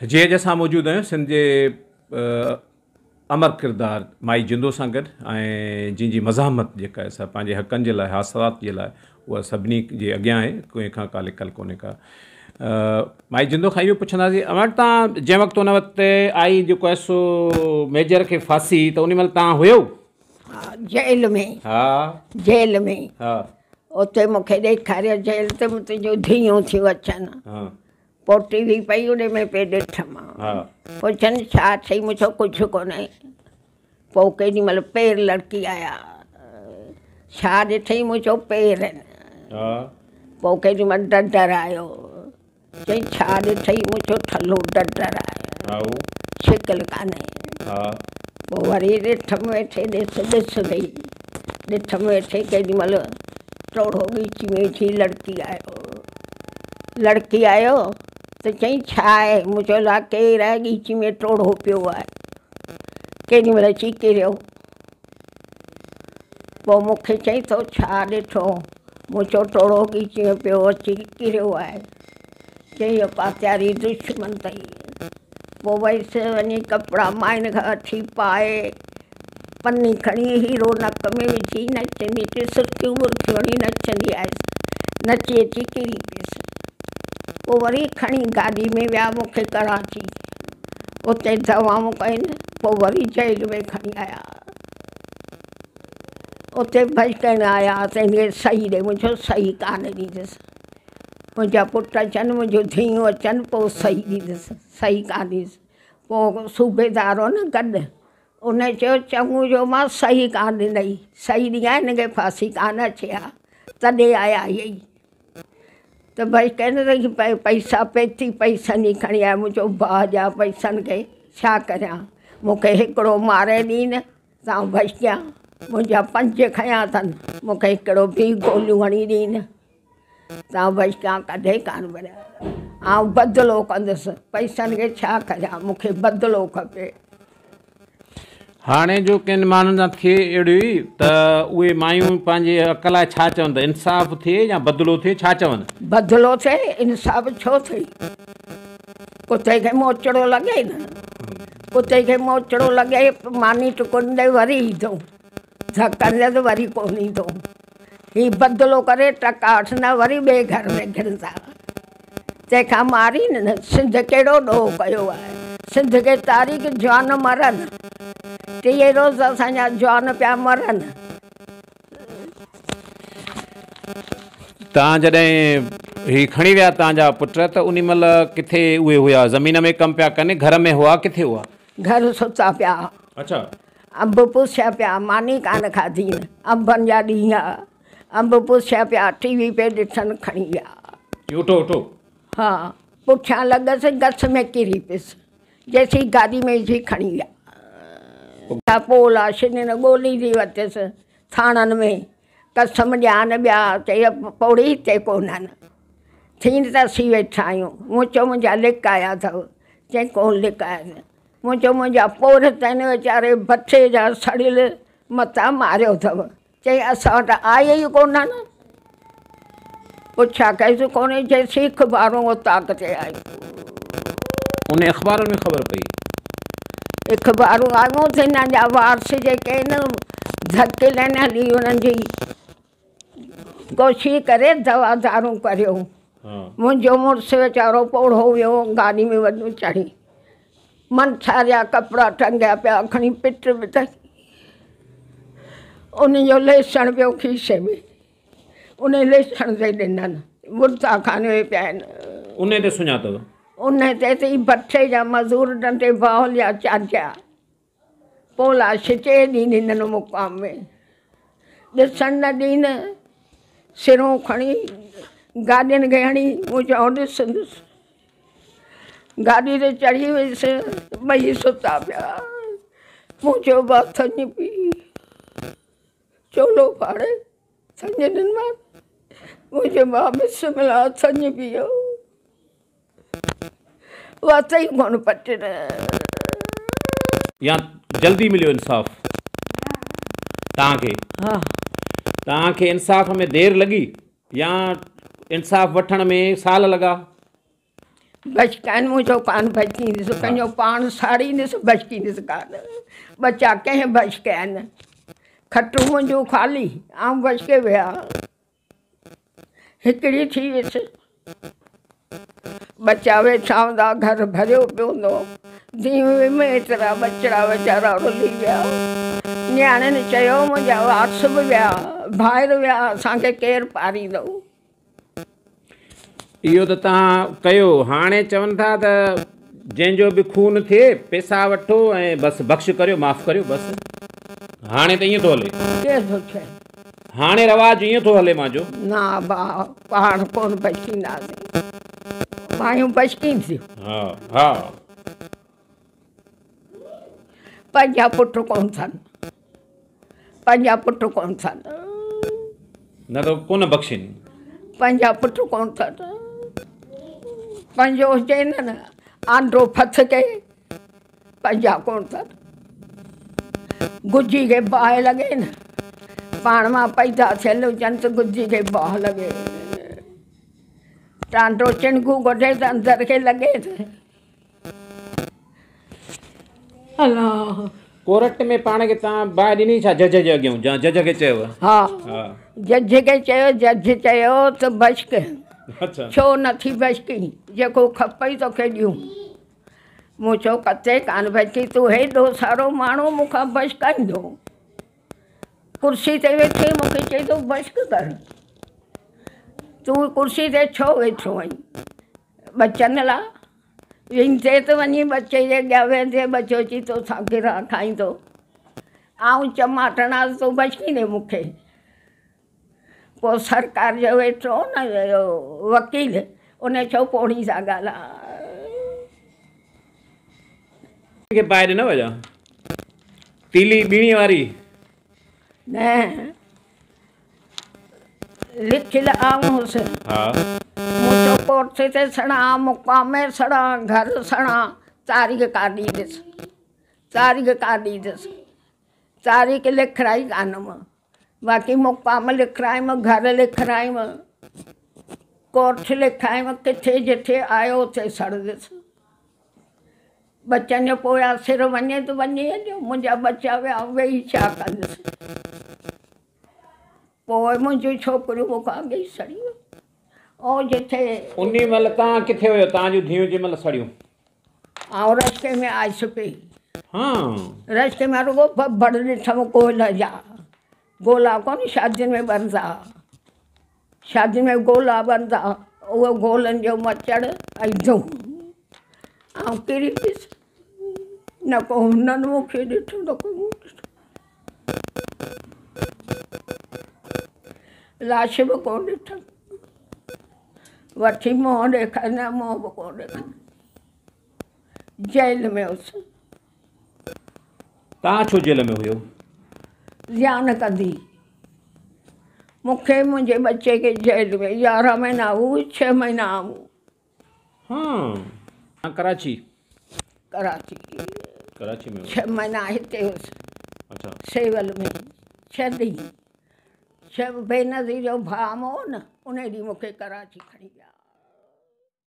जे अॼु असां मौजूदु आहियूं सिंध जे अमर किरदार माई जिंदो सां गॾु ऐं जंहिंजी मज़ामत जेका आहे असां पंहिंजे हक़नि जे लाइ हासिलात जे लाइ उहा सभिनी जे अॻियां आहे कोई खां का लिकल कोन्हे का। माई जिंदो खां इहो पुछंदासीं अमर तव्हां जंहिं वक़्तु उन वक़्तु आई जेको आहे सो मेजर खे फांसी त उन महिल तव्हां हुयो? जेल में। हा जेल में। हा उते मूंखे ॾेखारियो जेल ते तुंहिंजूं धीअरूं थियूं अचनि। हा पोइ टीवी पई उन में पे ॾिठमि। हा पुछनि छा अथई मूंखे कुझु कोन्हे। पोइ केॾी महिल पेर लड़की आया छा ॾिठई मूंखे पेर आहिनि। हा पोइ केॾी महिल डडर आयो चई छा ॾिठई मूंखे ठलो डडर आयो शिकिल कान्हे। हा पोइ वरी ॾिठमि वेठे ॾिस ॾिस ॾेई ॾिठमि वेठे केॾी महिल टोड़ो ॻीची वेठी लड़की आयो त चई छा आहे मूंखे ला केरु आहे ॻीची में टोड़ो पियो आहे। केॾी महिल अची किरियो। पोइ मूंखे चई थो छा ॾिठो मूंखे टोड़ो ॻीची में पियो अची किरियो आहे। चई इहो पात्यारी दुश्मन अथई। पोइ वयसि वञी कपिड़ा माइन खां वठी पाए पनी खणी हीरो नक में विझी नचंदी थी सुर्खियूं बुर्खियूं हणी नचंदी आयसि नची अची किरी पियसि। पोइ वरी खणी गाॾी में विया मूंखे कराची उते दवाऊं कयूं। पोइ वरी जेल में खणी आया उते भॼकण आया तंहिंखे सही ॾे मुंहिंजो सही कान ॾींदुसि। मुंहिंजा पुट अचनि मुंहिंजूं धीअरूं अचनि पोइ सही ॾींदुसि सही कान ॾींदुसि। पोइ सूबेदार हो न गॾु उन चयो चङो जो मां सही कान ॾिनई सही ॾियां हिनखे फांसी कान अचे हा तॾहिं आया इहे ई त भई कहनि रही पैसा पेती पैसनि ई खणी आया मुंहिंजो भाउ जा पैसनि खे छा करियां मूंखे हिकिड़ो मारे ॾीन तव्हां भॼिया मुंहिंजा 5 खयां अथनि मूंखे हिकिड़ो बि गोलियूं हणी ॾीन तव्हां भॼिया कॾहिं कान भरिया। आउं बदिलो कंदुसि पैसनि खे छा करियां मूंखे बदिलो खपे। हाणे जो किन माण्हुनि सां थिए अहिड़ी त उहे मायूं पंहिंजे हक़ लाइ छा चवनि त इंसाफ़ थिए या बदिलो थिए छा चवनि? बदिलो थिए इंसाफ़ छो थिए। कुते खे मोचड़ो लॻे न कुते खे मोचड़ो लॻे मानी टुकुंडे वरी ईंदो धकंदे त वरी कोन ईंदो। हीउ बदिलो करे टका वठंदा वरी ॿिए घर में घिरंदा। तंहिंखां मारी न सिंध कहिड़ो ॾोह कयो आहे। सिंध खे तारीख़ जवान मरनि 3 रोज़ असांजा जवान पिया मरनि। तव्हां जॾहिं ही खणी विया तव्हांजा पुट त उन महिल किथे उहे हुआ ज़मीन में कमु पिया कनि घर में हुआ किथे हुआ? घर सुता पिया। अच्छा अंब पुसिया पिया मानी कान खाधी न अंबनि जा ॾींहं अंब पुसिया पिया टीवी पे ॾिठनि खणी विया। उठो हा पुठियां लॻसि गस में किरी पियसि जेसी गाॾी में विझी खणी विया। पोइ लाशनि ॻोल्ही थी वरितसि थाणनि में कसम ॾियानि ॿिया चई पौड़ी हिते कोन्हनि थींद त असीं वेठा आहियूं। मूं चयो मुंहिंजा लिक आया अथव चई कोन लिक आया। मूं चयो मुंहिंजा पोर अथनि वीचारे भठे जा सड़ियल मथां मारियो अथव चई असां वटि आया ई कोन्हनि। पुछा कईसि कोन्हे जेसीं अख़बारूं उताक ते आयूं। उन अख़बारुनि में ख़बर पई अख़बारूं आयूं त हिननि जा वारस जेके आहिनि धकियल आहिनि हली हुननि जी कोशिशि करे दवा दारूं करियो। मुंहिंजो मुड़ुसु वीचारो पोड़ो वियो गाॾी में वञो चढ़ी मंठा जा कपिड़ा टंगिया पिया खणी पिट विधई उनजो लेसण पियो खीसे में उन लेसण ते ॾिननि मुर्दा खाने पिया आहिनि। उन ते सुञातव? उन ते भठे जा मज़ूर डंडे बाहुल जा चांचिया पोइ लाश चे ॾींहं ॾिननि मुक़ाम में ॾिसण न ॾीन सिरूं खणी गाॾियुनि खे हणी मूं चयो ॾिसंदुसि गाॾी ते चढ़ी वियुसि ॿई सुता पिया। मूं चयो बा थञ पी चोलो फाड़े थञ ॾिनमां मूं चयो बा बिस्मिल्लाह थञ पीओ उहा अथई कोन पटिन। या जल्दी मिलियो इंसाफ़ तव्हांखे? हा तव्हांखे इंसाफ़ में देरि लॻी या इंसाफ़ वठण में साल लॻा? बचकाइन मुझो कान बचकींदसि पंहिंजो पाण साड़ींदसि बचकींदसि कान बच्चा कंहिं बचकाइन खटू मुंहिंजो ख़ाली ऐं बचके विया हिकिड़ी थी वियसि बच्चा वेठा हूंदा घर भरियो पियो हूंदो धीउ में एतिरा बचड़ा वीचारा रुली विया न्याणियुनि चयो मुंहिंजा वारस बि विया ॿाहिरि विया असांखे केरु पारींदो इहो त तव्हां कयो हाणे चवनि था त जंहिंजो बि खून थिए पैसा वठो ऐं बसि बख़्श करियो माफ़ु करियो बसि हाणे त ईअं थो हले केरु थो चए हाणे रवाजु ईअं थो हले मुंहिंजो ना भाउ पाण कोन बचकींदासीं मायूं बचकींदियूं हा हा पंहिंजा पुट कोन अथनि पंहिंजा पुट कोन अथनि न त कोन बख़्शिनि पंहिंजा पुट कोन अथनि पंहिंजो हुजे न आंडो फथ के पंहिंजा कोन अथनि गुजी खे बाहि लॻे न पाण मां पैदा थियल हुजनि त गुजी खे बाहि लॻे टांडो चिणगू कढे त अंदर खे लॻे त अलाह कोर्ट में पाण खे तव्हां बाहि ॾिनी छा जज जे अॻियां या जज खे चयव हा जज खे चयो जज चयो त बचक अच्छा छो नथी बचकी जेको खपई तोखे ॾियूं मूं चयो किथे कान बचकी तूं हेॾो सारो माण्हू मूंखां बचकाईंदो कुर्सी ते वेठे मूंखे चई थो बचक कर तूं कुर्सी ते छो वेठो आहीं बचनि लाइ विंदे त वञी बचे जे अॻियां वेंदे बचो अची तोसां गिरा खाईंदो आऊं चमाटणा तूं बचकींदे मूंखे पोइ सरकार जो वेठो न वकील उन छो पोड़ी सां ॻाल्हाए बाहि ॾिनव छा तीली ॿीणी वारी न लिखियल आऊंसि हा मुझो कोर्ट ते सड़ा मुक़ाम में सड़ा घर सड़ा तारीख़ का ॾींदसि तारीख़ का ॾींदसि तारीख़ लिखाई कान मां बाक़ी मुक़ाम लिखायमि घर लिखायमि कोर्ट लिखायमि किथे जिथे आयो उते सड़ंदसि बच्चनि जो पोयां सिर वञे त वञे हलियो मुंहिंजा बच्चा विया वेही छा कंदसि पोइ मुंहिंजूं छोकिरियूं मूंखां अॻे ई सड़ी वियूं ऐं जिथे उन महिल तव्हां किथे हुयो तव्हांजूं धीअरूं जंहिं महिल सड़ियूं ऐं रस्ते में आयसि पई हा रस्ते में रुगो भड़ ॾिठमि गोल जा गोला कोन शादियुनि में ॿरंदा शादियुनि में गोला ॿरंदा उहो गोलनि जो मचड़ ऐं धूं ऐं किरी पियसि न को हुननि मूंखे ॾिठो न को मूं ॾिठो लाश बि कोन ॾिठमि वठी मुंहुं ॾेखारि न मुंहुं बि कोन ॾेखारि जेल में हुअसि तव्हां छो जेल में हुयो ध्यानु कंदी मूंखे मुंहिंजे बच्चे खे जेल में 11 महीना हू 6 महीना हूं हाँ कराची कराची में 6 महीना हिते हुअसि अच्छा सेवल में 6 ॾींहं बेनज़ीर जो भाउ हो न उन ॾींहुं मूंखे कराची खणी विया